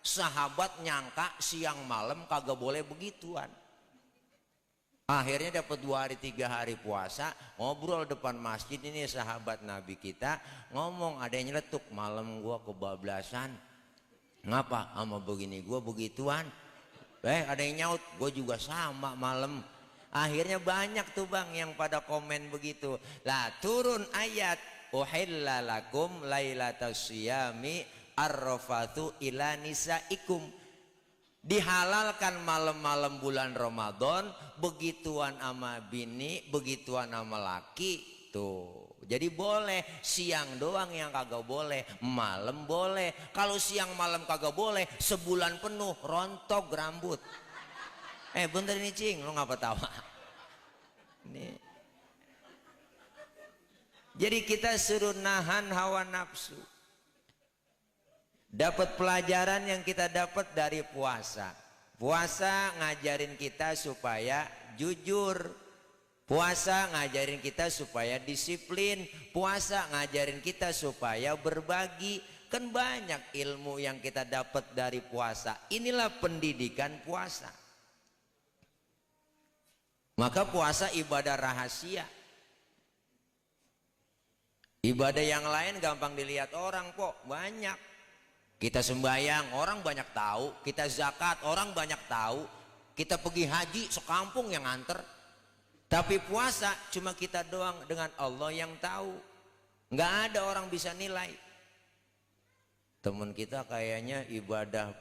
Sahabat nyangka siang malam kagak boleh begituan. Akhirnya dapat 2 hari 3 hari puasa, ngobrol depan masjid. Ini sahabat Nabi kita ngomong, ada yang nyeletuk, malam gua kebablasan. Ngapa? Sama begini gua begituan. Ada yang nyaut, gua juga sama malam. Akhirnya banyak tuh bang yang pada komen begitu. Lah turun ayat, uhilla lakum lailatas siyami arrafatu ila nisaikum. Dihalalkan malam-malam bulan Ramadan begituan sama bini, begituan sama laki tuh. Jadi boleh, siang doang yang kagak boleh, malam boleh. Kalau siang malam kagak boleh, sebulan penuh rontok rambut. Bentar ini cing, lu ngapa tawa? Nih. Jadi kita suruh nahan hawa nafsu. Dapat pelajaran yang kita dapat dari puasa. Puasa ngajarin kita supaya jujur. Puasa ngajarin kita supaya disiplin. Puasa ngajarin kita supaya berbagi. Kan banyak ilmu yang kita dapat dari puasa. Inilah pendidikan puasa. Maka puasa ibadah rahasia. Ibadah yang lain gampang dilihat orang kok, banyak. Kita sembahyang orang banyak tahu, kita zakat orang banyak tahu, kita pergi haji sekampung yang nganter. Tapi puasa cuma kita doang dengan Allah yang tahu. Nggak ada orang bisa nilai. Temen kita kayaknya ibadah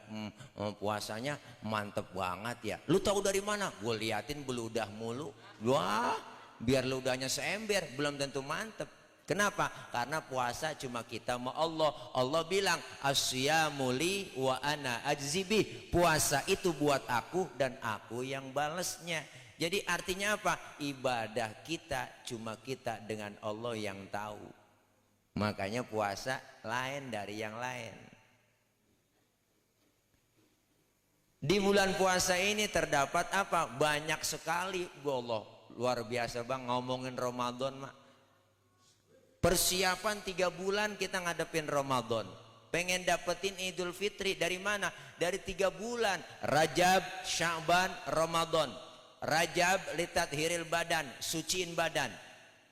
puasanya mantep banget ya. Lu tahu dari mana? Gue liatin beludah mulu. Wah, biar ludahnya seember belum tentu mantep. Kenapa? Karena puasa cuma kita sama Allah. Allah bilang asyamu li wa ana ajzibih. Puasa itu buat aku dan aku yang balesnya. Jadi artinya apa? Ibadah kita cuma kita dengan Allah yang tahu. Makanya puasa lain dari yang lain. Di bulan puasa ini terdapat apa? Banyak sekali. Allah luar biasa bang, ngomongin Ramadan mak. Persiapan 3 bulan kita ngadepin Ramadan. Pengen dapetin Idul Fitri dari mana? Dari 3 bulan. Rajab, Sya'ban, Ramadan. Rajab litat hiril badan, suciin badan.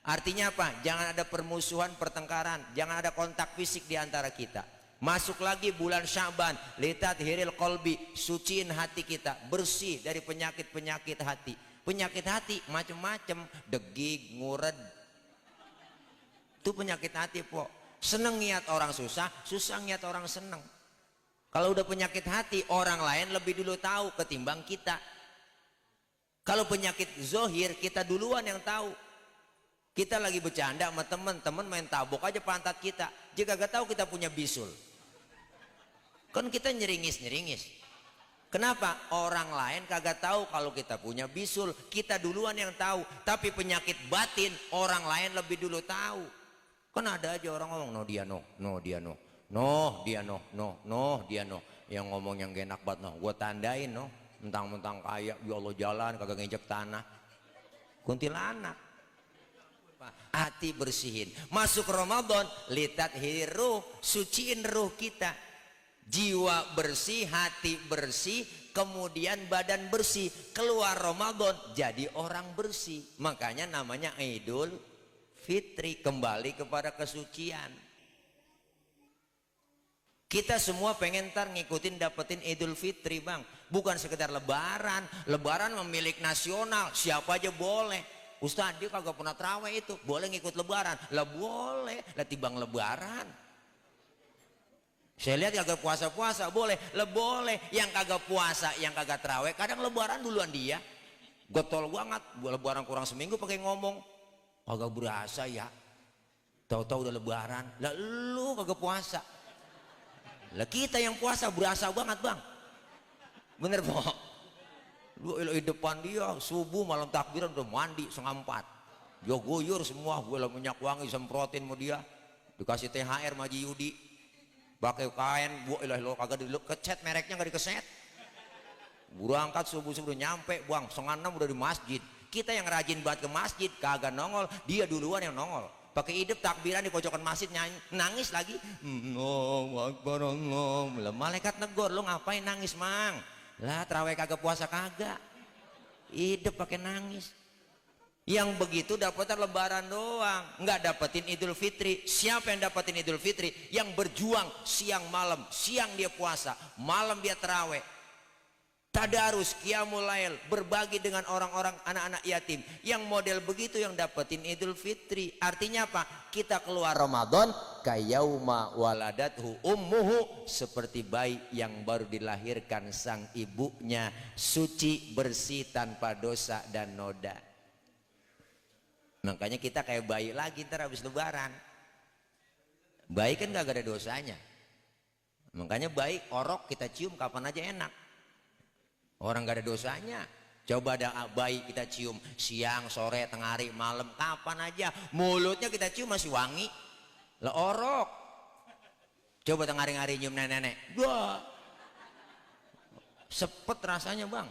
Artinya apa? Jangan ada permusuhan, pertengkaran, jangan ada kontak fisik di antara kita. Masuk lagi bulan Sya'ban, litat hiril qalbi, suciin hati kita, bersih dari penyakit-penyakit hati. Penyakit hati macam-macam, degig, ngured. Itu penyakit hati po. Seneng niat orang susah, susah niat orang seneng. Kalau udah penyakit hati, orang lain lebih dulu tahu ketimbang kita. Kalau penyakit zohir, kita duluan yang tahu. Kita lagi bercanda sama temen main tabok aja pantat kita. Jika gak tahu kita punya bisul. Kan kita nyeringis. Kenapa? Orang lain kagak tahu kalau kita punya bisul. Kita duluan yang tahu. Tapi penyakit batin, orang lain lebih dulu tahu. Kan ada aja orang ngomong no dia no dia no yang ngomong yang gak enak banget no, gue tandain no, mentang-mentang kaya ya Allah jalan kagak nginjek tanah. Kuntilanak. Hati bersihin. Masuk Ramadan, litat hiruh, suciin ruh kita. Jiwa bersih, hati bersih, kemudian badan bersih. Keluar Ramadan jadi orang bersih. Makanya namanya Idul Fitri, kembali kepada kesucian. Kita semua pengen ntar ngikutin dapetin Idul Fitri bang, bukan sekedar lebaran. Lebaran memilik nasional, siapa aja boleh. Ustaz dia kagak pernah terawih itu, boleh ngikut lebaran? Lah boleh, lah tibang lebaran. Saya lihat kagak puasa-puasa boleh, lah boleh. Yang kagak puasa, yang kagak terawih, kadang lebaran duluan dia. Gotol banget, lebaran kurang seminggu pakai ngomong. Kagak berasa ya, tahu-tahu udah lebaran. Lah lu kagak puasa. Lah kita yang puasa berasa banget bang. Bener po. Lu di depan dia subuh malam takbiran udah mandi 3:30. Dia guyur semua, gue lah minyak wangi semprotin sama dia. Dikasih THR Maji Yudi. Pakai kain, gue lo kagak dikeset mereknya nggak dikeset. Berangkat subuh-subuh nyampe bang 5:30 udah di masjid. Kita yang rajin banget ke masjid kagak nongol, dia duluan yang nongol. pakai hidup takbiran di pojokan masjid nyanyi, nangis lagi. Allahu Akbar, Allah. Malaikat negor, lu ngapain nangis mang? Lah terawih kagak, puasa kagak. Hidup pakai nangis. Yang begitu dapetan lebaran doang, nggak dapetin Idul Fitri. Siapa yang dapetin Idul Fitri? Yang berjuang siang malam, siang dia puasa, malam dia terawih, tadarus, qiyamul lail, berbagi dengan orang-orang anak-anak yatim. Yang model begitu yang dapetin Idul Fitri. Artinya apa? Kita keluar Ramadan kayauma waladathu ummuhu, seperti bayi yang baru dilahirkan sang ibunya, suci, bersih, tanpa dosa dan noda. Makanya kita kayak bayi lagi ntar habis lebaran. Bayi kan gak ada dosanya. Makanya bayi orok kita cium kapan aja enak. Orang gak ada dosanya. Coba ada bayi kita cium siang, sore, tengah hari, malam, kapan aja. Mulutnya kita cium masih wangi. Lah orok. Coba tengah hari nyium nenek-nenek. Wah. Sepet rasanya bang.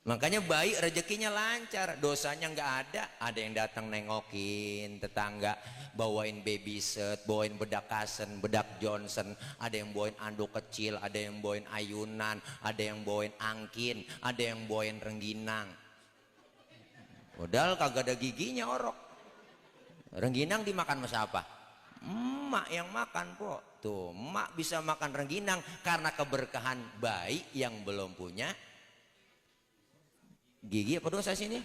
Makanya bayi rezekinya lancar, dosanya nggak ada. Ada yang datang nengokin tetangga, bawain baby set, bawain bedak Kasen, bedak Johnson, ada yang bawain anduk kecil, ada yang bawain ayunan, ada yang bawain angkin, ada yang bawain rengginang. Padahal kagak ada giginya orok. Rengginang dimakan sama siapa? Emak yang makan po. Tuh, emak bisa makan rengginang karena keberkahan bayi yang belum punya gigi. Apa dosa sini?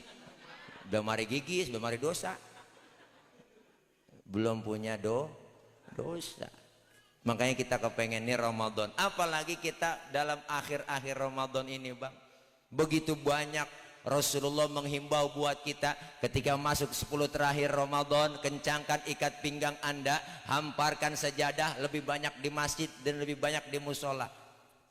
Udah mari gigi, sudah mari dosa. Belum punya dosa. Makanya kita kepengen nih Ramadan. Apalagi kita dalam akhir-akhir Ramadan ini bang. Begitu banyak Rasulullah menghimbau buat kita ketika masuk 10 terakhir Ramadan, kencangkan ikat pinggang Anda, hamparkan sajadah lebih banyak di masjid dan lebih banyak di musola.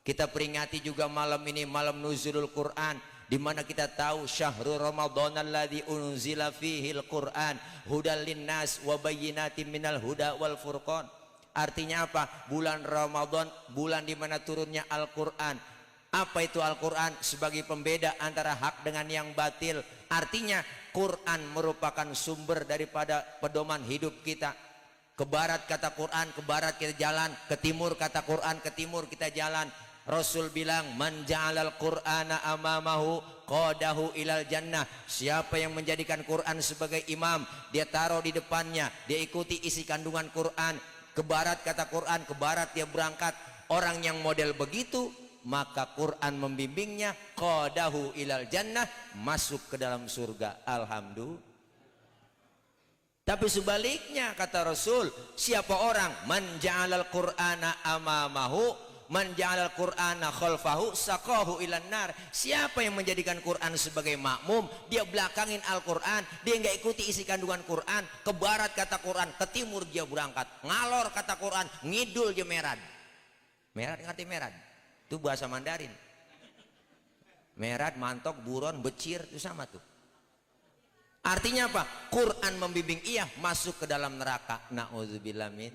Kita peringati juga malam ini malam nuzulul Quran, di mana kita tahu syahrul Ramadan alladzi unzila fihil Quran hudal linnas wa bayyinatin minal huda wal furqan. Artinya apa? Bulan Ramadan, bulan di mana turunnya Al-Qur'an. Apa itu Al-Qur'an? Sebagai pembeda antara hak dengan yang batil. Artinya Quran merupakan sumber daripada pedoman hidup kita. Ke barat kata Quran, ke barat kita jalan. Ke timur kata Quran, ke timur kita jalan. Rasul bilang, man ja'alal Qur'ana amamahu qadahu ilal jannah. Siapa yang menjadikan Quran sebagai imam, dia taruh di depannya, dia ikuti isi kandungan Quran. Ke barat kata Quran, ke barat dia berangkat. Orang yang model begitu, maka Quran membimbingnya qadahu ilal jannah, masuk ke dalam surga. Alhamdulillah. Tapi sebaliknya kata Rasul, siapa orang man ja'alal Qur'ana amamahu, man ja'alal Qur'ana khalfahu saqahu ilan nar. Siapa yang menjadikan Quran sebagai makmum, dia belakangin Al-Quran, dia nggak ikuti isi kandungan Quran. Ke barat kata Quran, ke timur dia berangkat. Ngalor kata Quran, ngidul dia merad. Merad ngerti merad? Itu bahasa Mandarin. Merad, mantok, buron, becir, itu sama tuh. Artinya apa? Quran membimbing ia masuk ke dalam neraka. Na'udzubillah min